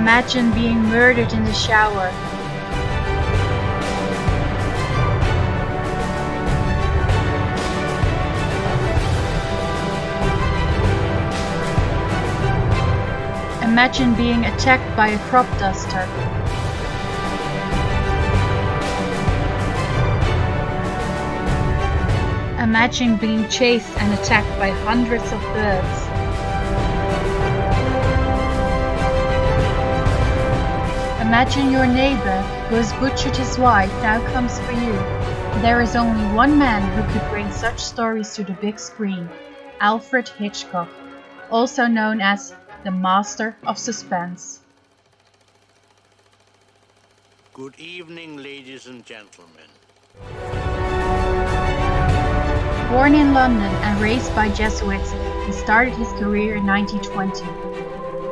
Imagine being murdered in the shower. Imagine being attacked by a crop duster. Imagine being chased and attacked by hundreds of birds. Imagine your neighbor who has butchered his wife now comes for you. There is only one man who could bring such stories to the big screen, Alfred Hitchcock, also known as the master of suspense. Good evening, ladies and gentlemen. Born in London and raised by Jesuits, he started his career in 1920.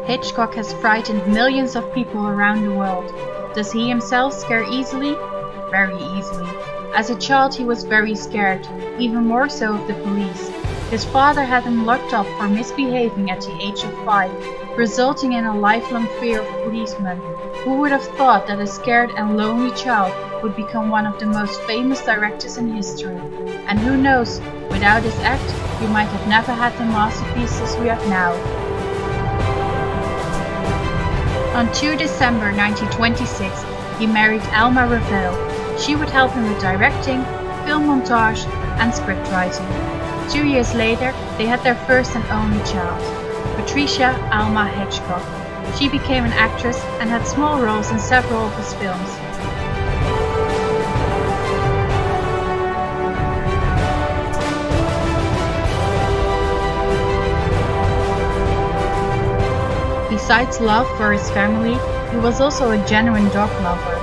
Hitchcock has frightened millions of people around the world. Does he himself scare easily? Very easily. As a child he was very scared, even more so of the police. His father had him locked up for misbehaving at the age of 5, resulting in a lifelong fear of policemen. Who would have thought that a scared and lonely child would become one of the most famous directors in history? And who knows, without his act, we might have never had the masterpieces we have now. On 2 December 1926, he married Alma Revelle. She would help him with directing, film montage, and script writing. 2 years later, they had their first and only child, Patricia Alma Hitchcock. She became an actress and had small roles in several of his films. Besides love for his family, he was also a genuine dog lover.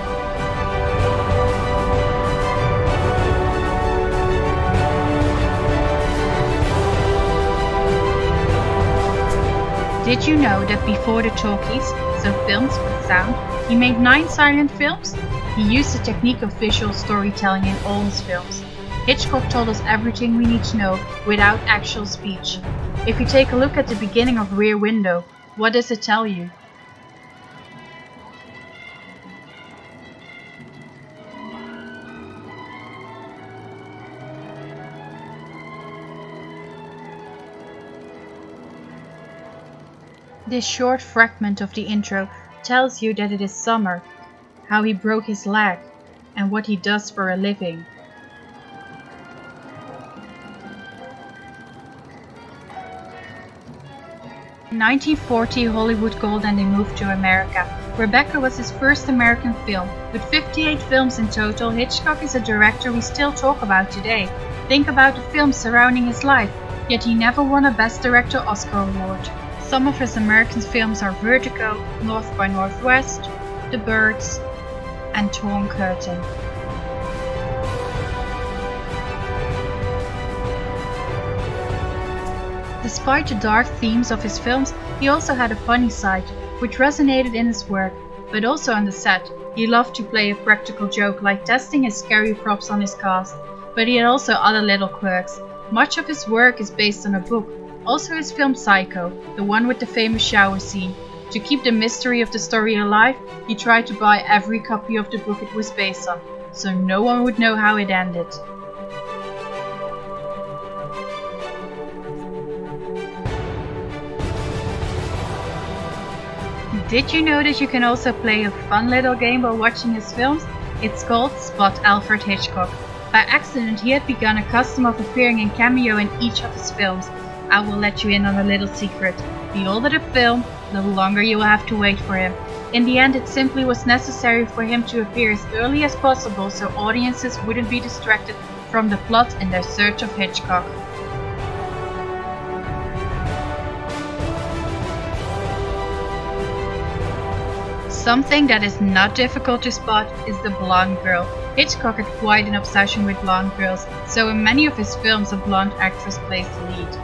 Did you know that before the talkies, so films with sound, he made 9 silent films? He used the technique of visual storytelling in all his films. Hitchcock told us everything we need to know without actual speech. If you take a look at the beginning of Rear Window, what does it tell you? This short fragment of the intro tells you that it is summer, how he broke his leg, and what he does for a living. In 1940, Hollywood called and they moved to America. Rebecca was his first American film. With 58 films in total, Hitchcock is a director we still talk about today. Think about the films surrounding his life, yet he never won a Best Director Oscar award. Some of his American films are Vertigo, North by Northwest, The Birds, and Torn Curtain. Despite the dark themes of his films, he also had a funny side, which resonated in his work, but also on the set. He loved to play a practical joke like testing his scary props on his cast, but he had also other little quirks. Much of his work is based on a book, also his film Psycho, the one with the famous shower scene. To keep the mystery of the story alive, he tried to buy every copy of the book it was based on, so no one would know how it ended. Did you know that you can also play a fun little game while watching his films? It's called Spot Alfred Hitchcock. By accident, he had begun a custom of appearing in cameo in each of his films. I will let you in on a little secret. The older the film, the longer you will have to wait for him. In the end, it simply was necessary for him to appear as early as possible so audiences wouldn't be distracted from the plot in their search of Hitchcock. Something that is not difficult to spot is the blonde girl. Hitchcock had quite an obsession with blonde girls, so in many of his films a blonde actress plays the lead.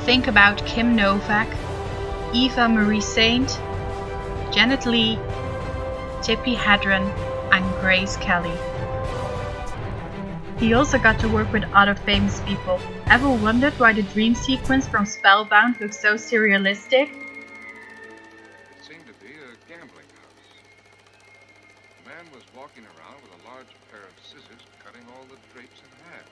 Think about Kim Novak, Eva Marie Saint, Janet Leigh, Tippi Hedren, and Grace Kelly. He also got to work with other famous people. Ever wondered why the dream sequence from Spellbound looks so surrealistic? It seemed to walking around with a large pair of scissors cutting all the drapes in half.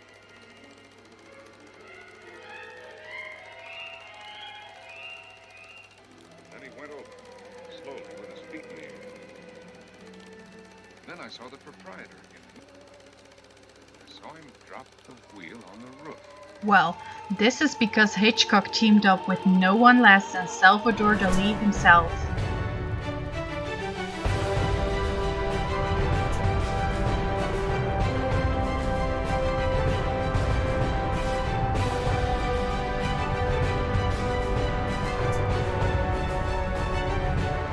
Then he went over, slowly, with his feet in the air. Then I saw the proprietor again. I saw him drop the wheel on the roof. Well, this is because Hitchcock teamed up with no one less than Salvador Dali himself.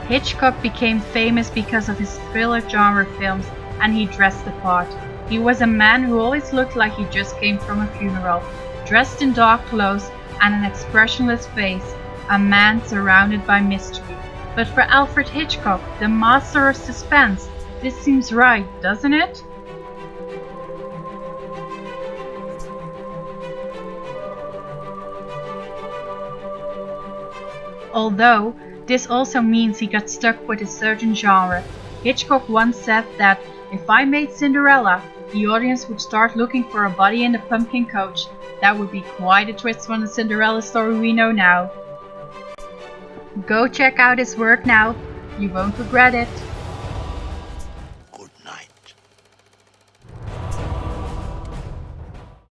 Hitchcock became famous because of his thriller genre films, and he dressed the part. He was a man who always looked like he just came from a funeral, dressed in dark clothes and an expressionless face, a man surrounded by mystery. But for Alfred Hitchcock, the master of suspense, this seems right, doesn't it? Although, this also means he got stuck with a certain genre. Hitchcock once said that if I made Cinderella, the audience would start looking for a body in a pumpkin coach. That would be quite a twist from the Cinderella story we know now. Go check out his work now, you won't regret it.